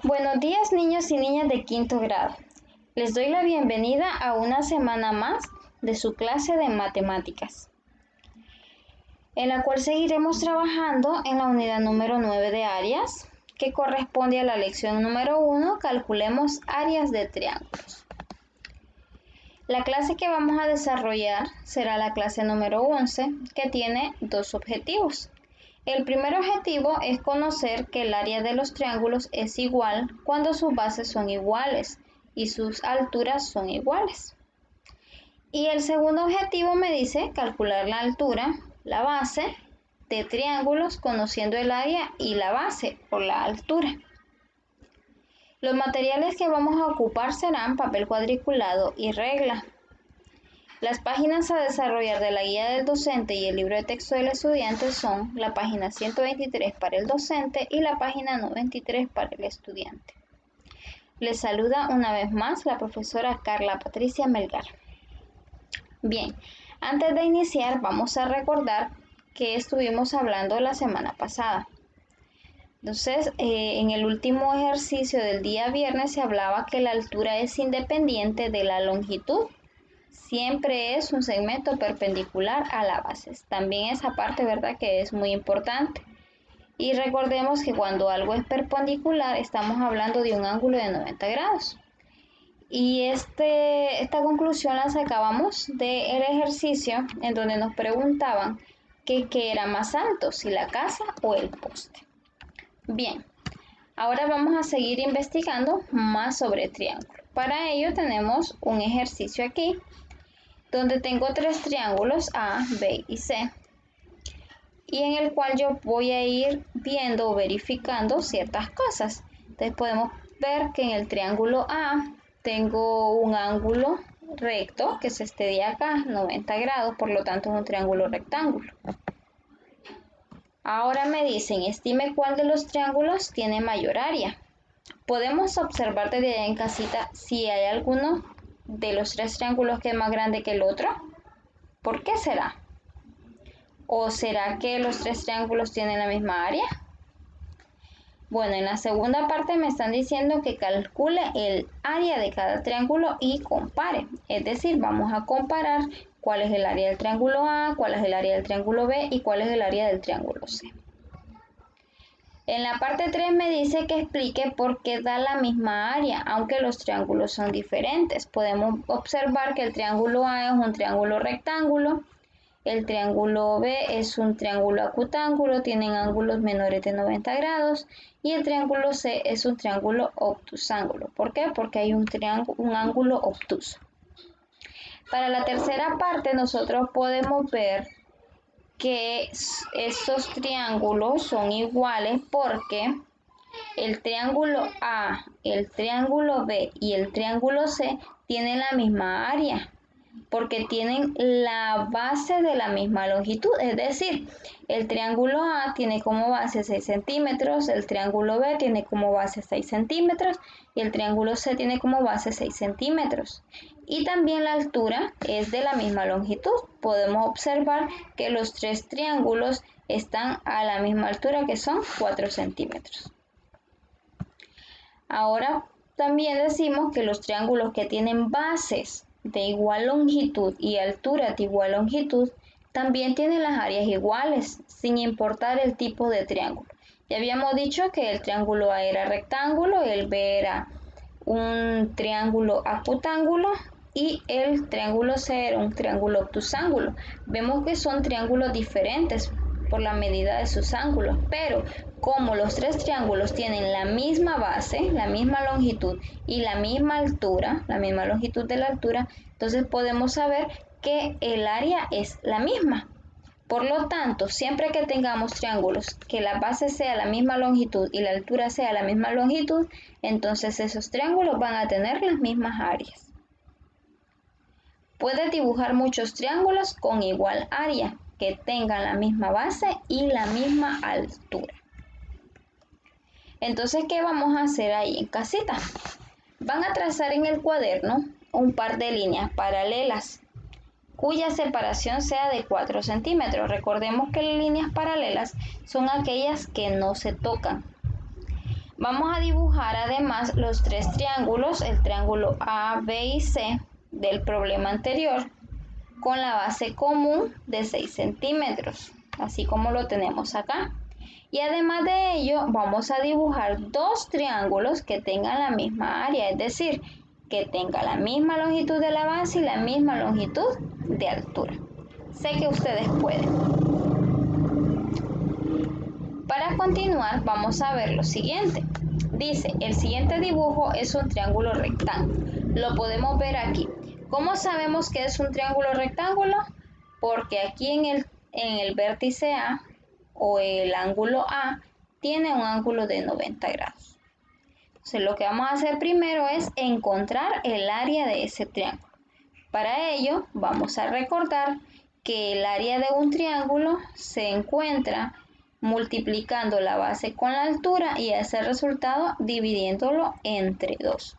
Buenos días, niños y niñas de quinto grado. Les doy la bienvenida a una semana más de su clase de matemáticas, en la cual seguiremos trabajando en la unidad número 9 de áreas, que corresponde a la lección número 1, calculemos áreas de triángulos. La clase que vamos a desarrollar será la clase número 11, que tiene dos objetivos. El primer objetivo es conocer que el área de los triángulos es igual cuando sus bases son iguales y sus alturas son iguales. Y el segundo objetivo me dice calcular la altura, la base de triángulos conociendo el área y la base o la altura. Los materiales que vamos a ocupar serán papel cuadriculado y regla. Las páginas a desarrollar de la guía del docente y el libro de texto del estudiante son la página 123 para el docente y la página 93 para el estudiante. Les saluda una vez más la profesora Carla Patricia Melgar. Bien, antes de iniciar vamos a recordar que estuvimos hablando la semana pasada. Entonces, en el último ejercicio del día viernes se hablaba que la altura es independiente de la longitud. Siempre es un segmento perpendicular a la base. También esa parte, ¿verdad?, que es muy importante. Y recordemos que cuando algo es perpendicular, estamos hablando de un ángulo de 90 grados. Y esta conclusión la sacábamos del ejercicio en donde nos preguntaban qué era más alto, si la casa o el poste. Bien, ahora vamos a seguir investigando más sobre triángulos. Para ello tenemos un ejercicio aquí, donde tengo tres triángulos A, B y C, y en el cual yo voy a ir viendo o verificando ciertas cosas. Entonces podemos ver que en el triángulo A tengo un ángulo recto, que es este de acá, 90 grados, por lo tanto es un triángulo rectángulo. Ahora me dicen, estime cuál de los triángulos tiene mayor área. Podemos observar desde allá en casita si hay alguno de los tres triángulos que es más grande que el otro. ¿Por qué será? ¿O será que los tres triángulos tienen la misma área? Bueno, en la segunda parte me están diciendo que calcule el área de cada triángulo y compare. Es decir, vamos a comparar cuál es el área del triángulo A, cuál es el área del triángulo B y cuál es el área del triángulo C. En la parte 3 me dice que explique por qué da la misma área, aunque los triángulos son diferentes. Podemos observar que el triángulo A es un triángulo rectángulo, el triángulo B es un triángulo acutángulo, tienen ángulos menores de 90 grados, y el triángulo C es un triángulo obtusángulo. ¿Por qué? Porque hay un ángulo obtuso. Para la tercera parte nosotros podemos ver que estos triángulos son iguales porque el triángulo A, el triángulo B y el triángulo C tienen la misma área porque tienen la base de la misma longitud, es decir, el triángulo A tiene como base 6 centímetros, el triángulo B tiene como base 6 centímetros y el triángulo C tiene como base 6 centímetros. Y también la altura es de la misma longitud. Podemos observar que los tres triángulos están a la misma altura, que son 4 centímetros. Ahora también decimos que los triángulos que tienen bases de igual longitud y altura de igual longitud también tienen las áreas iguales, sin importar el tipo de triángulo. Ya habíamos dicho que el triángulo A era rectángulo, el B era un triángulo acutángulo y el triángulo C era un triángulo obtusángulo. Vemos que son triángulos diferentes por la medida de sus ángulos, pero como los tres triángulos tienen la misma base, la misma longitud y la misma altura, la misma longitud de la altura, entonces podemos saber que el área es la misma. Por lo tanto, siempre que tengamos triángulos que la base sea la misma longitud y la altura sea la misma longitud, entonces esos triángulos van a tener las mismas áreas. Puedes dibujar muchos triángulos con igual área, que tengan la misma base y la misma altura. Entonces, ¿qué vamos a hacer ahí en casita? Van a trazar en el cuaderno un par de líneas paralelas, cuya separación sea de 4 centímetros. Recordemos que las líneas paralelas son aquellas que no se tocan. Vamos a dibujar además los tres triángulos, el triángulo A, B y C del problema anterior, con la base común de 6 centímetros, así como lo tenemos acá. Y además de ello, vamos a dibujar dos triángulos que tengan la misma área, es decir, que tenga la misma longitud de la base y la misma longitud de altura. Sé que ustedes pueden. Para continuar, vamos a ver lo siguiente. Dice, el siguiente dibujo es un triángulo rectángulo. Lo podemos ver aquí. ¿Cómo sabemos que es un triángulo rectángulo? Porque aquí en el vértice A o el ángulo A tiene un ángulo de 90 grados. Entonces lo que vamos a hacer primero es encontrar el área de ese triángulo. Para ello vamos a recordar que el área de un triángulo se encuentra multiplicando la base con la altura y ese resultado dividiéndolo entre 2.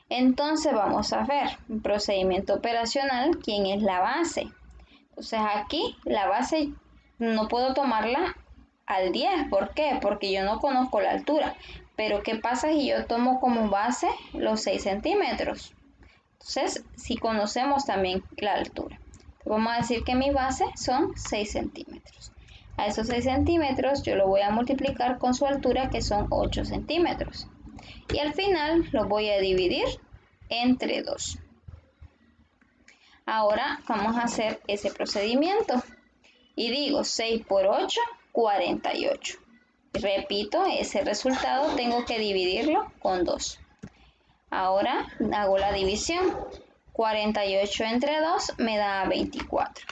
Entonces vamos a ver un procedimiento operacional, ¿quién es la base? Entonces aquí la base no puedo tomarla al 10, ¿por qué? Porque yo no conozco la altura, pero ¿qué pasa si yo tomo como base los 6 centímetros? Entonces, si conocemos también la altura, vamos a decir que mi base son 6 centímetros. A esos 6 centímetros yo lo voy a multiplicar con su altura, que son 8 centímetros. Y al final lo voy a dividir entre 2. Ahora vamos a hacer ese procedimiento. Y digo 6 por 8, 48. Repito, ese resultado tengo que dividirlo con 2. Ahora hago la división. 48 entre 2 me da 24.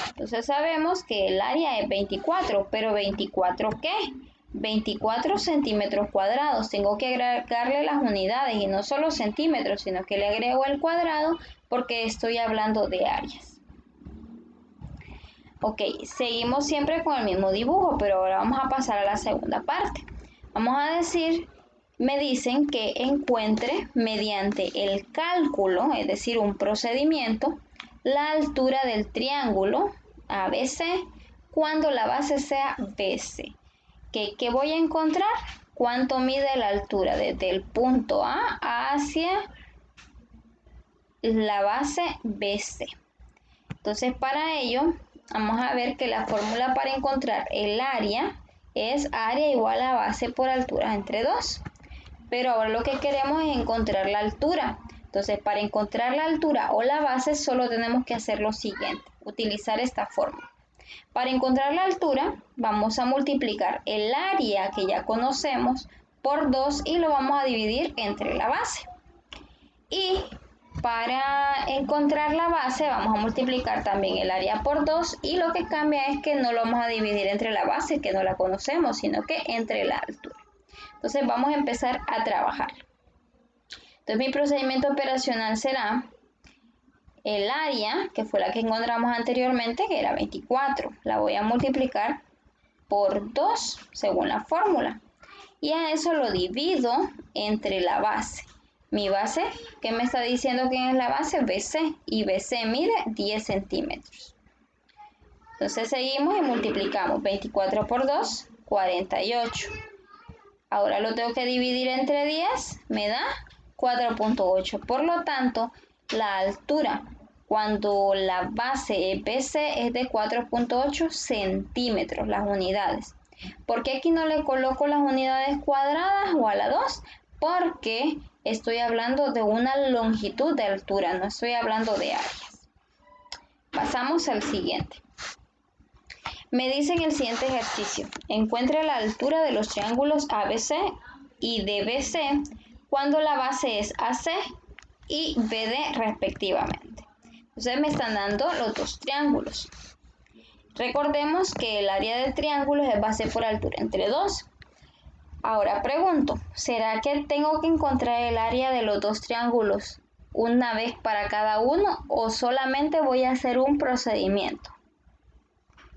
Entonces sabemos que el área es 24, pero ¿24 qué? 24 centímetros cuadrados. Tengo que agregarle las unidades y no solo centímetros, sino que le agrego el cuadrado porque estoy hablando de áreas. Ok, seguimos siempre con el mismo dibujo, pero ahora vamos a pasar a la segunda parte. Vamos a decir, me dicen que encuentre mediante el cálculo, es decir, un procedimiento, la altura del triángulo ABC cuando la base sea BC. ¿Qué voy a encontrar? ¿Cuánto mide la altura desde el punto A hacia la base BC? Entonces, para ello, vamos a ver que la fórmula para encontrar el área es área igual a base por altura entre 2. Pero ahora lo que queremos es encontrar la altura. Entonces, para encontrar la altura o la base, solo tenemos que hacer lo siguiente, utilizar esta fórmula. Para encontrar la altura, vamos a multiplicar el área que ya conocemos por 2 y lo vamos a dividir entre la base. Y para encontrar la base, vamos a multiplicar también el área por 2 y lo que cambia es que no lo vamos a dividir entre la base, que no la conocemos, sino que entre la altura. Entonces vamos a empezar a trabajar. Entonces mi procedimiento operacional será el área, que fue la que encontramos anteriormente, que era 24. La voy a multiplicar por 2 según la fórmula. Y a eso lo divido entre la base. Mi base, ¿qué me está diciendo que es la base? BC. Y BC mide 10 centímetros. Entonces seguimos y multiplicamos 24 por 2, 48. Ahora lo tengo que dividir entre 10, me da 4.8. Por lo tanto, la altura cuando la base BC es de 4.8 centímetros, las unidades. ¿Por qué aquí no le coloco las unidades cuadradas o a la 2? Porque estoy hablando de una longitud de altura, no estoy hablando de áreas. Pasamos al siguiente. Me dicen el siguiente ejercicio. Encuentre la altura de los triángulos ABC y DBC cuando la base es AC y BD respectivamente. Entonces me están dando los dos triángulos. Recordemos que el área del triángulo es base por altura entre 2. Ahora pregunto, ¿será que tengo que encontrar el área de los dos triángulos una vez para cada uno o solamente voy a hacer un procedimiento?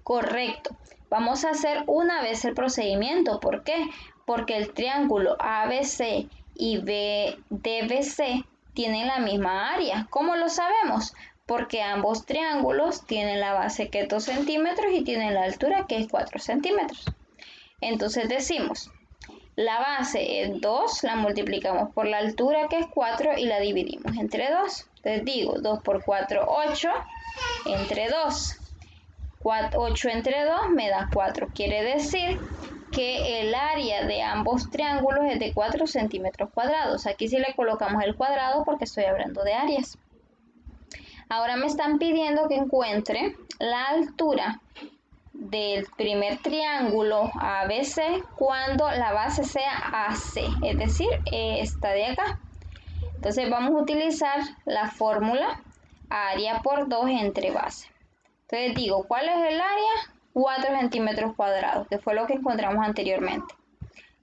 Correcto, vamos a hacer una vez el procedimiento. ¿Por qué? Porque el triángulo ABC y DBC tienen la misma área. ¿Cómo lo sabemos? Porque ambos triángulos tienen la base que es 2 centímetros y tienen la altura que es 4 centímetros. Entonces decimos, La base es 2, la multiplicamos por la altura que es 4 y la dividimos entre 2. Entonces digo 2 por 4, 8 entre 2. 8 entre 2 me da 4. Quiere decir que el área de ambos triángulos es de 4 centímetros cuadrados. Aquí sí le colocamos el cuadrado porque estoy hablando de áreas. Ahora me están pidiendo que encuentre la altura del primer triángulo ABC cuando la base sea AC, es decir, esta de acá. Entonces vamos a utilizar la fórmula área por 2 entre base. Entonces digo, ¿cuál es el área? 4 centímetros cuadrados, que fue lo que encontramos anteriormente.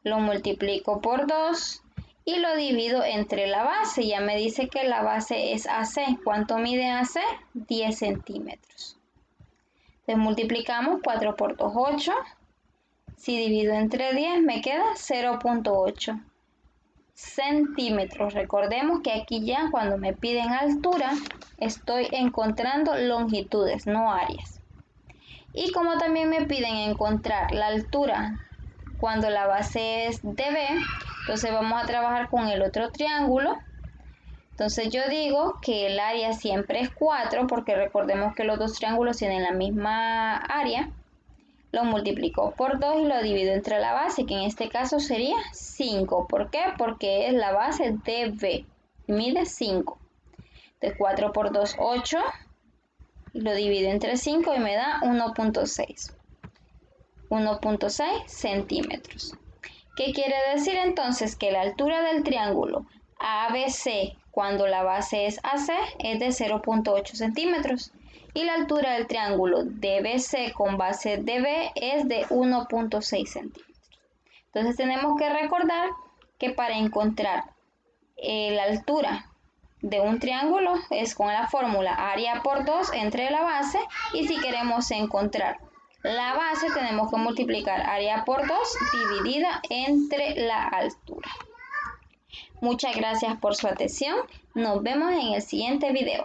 Lo multiplico por 2 y lo divido entre la base. Ya me dice que la base es AC. ¿Cuánto mide AC? 10 centímetros. Entonces multiplicamos 4 por 2, 8. Si divido entre 10 me queda 0.8 centímetros. Recordemos que aquí ya cuando me piden altura estoy encontrando longitudes, no áreas. Y como también me piden encontrar la altura cuando la base es DB, entonces vamos a trabajar con el otro triángulo. Entonces yo digo que el área siempre es 4 porque recordemos que los dos triángulos tienen la misma área. Lo multiplico por 2 y lo divido entre la base, que en este caso sería 5. ¿Por qué? Porque es la base DB. Mide 5. Entonces 4 por 2, 8. Y lo divido entre 5 y me da 1.6. 1.6 centímetros. ¿Qué quiere decir entonces? Que la altura del triángulo ABC cuando la base es AC es de 0.8 centímetros y la altura del triángulo DBC con base DB es de 1.6 centímetros. Entonces tenemos que recordar que para encontrar la altura de un triángulo es con la fórmula área por 2 entre la base, y si queremos encontrar la base tenemos que multiplicar área por 2 dividida entre la altura. Muchas gracias por su atención. Nos vemos en el siguiente video.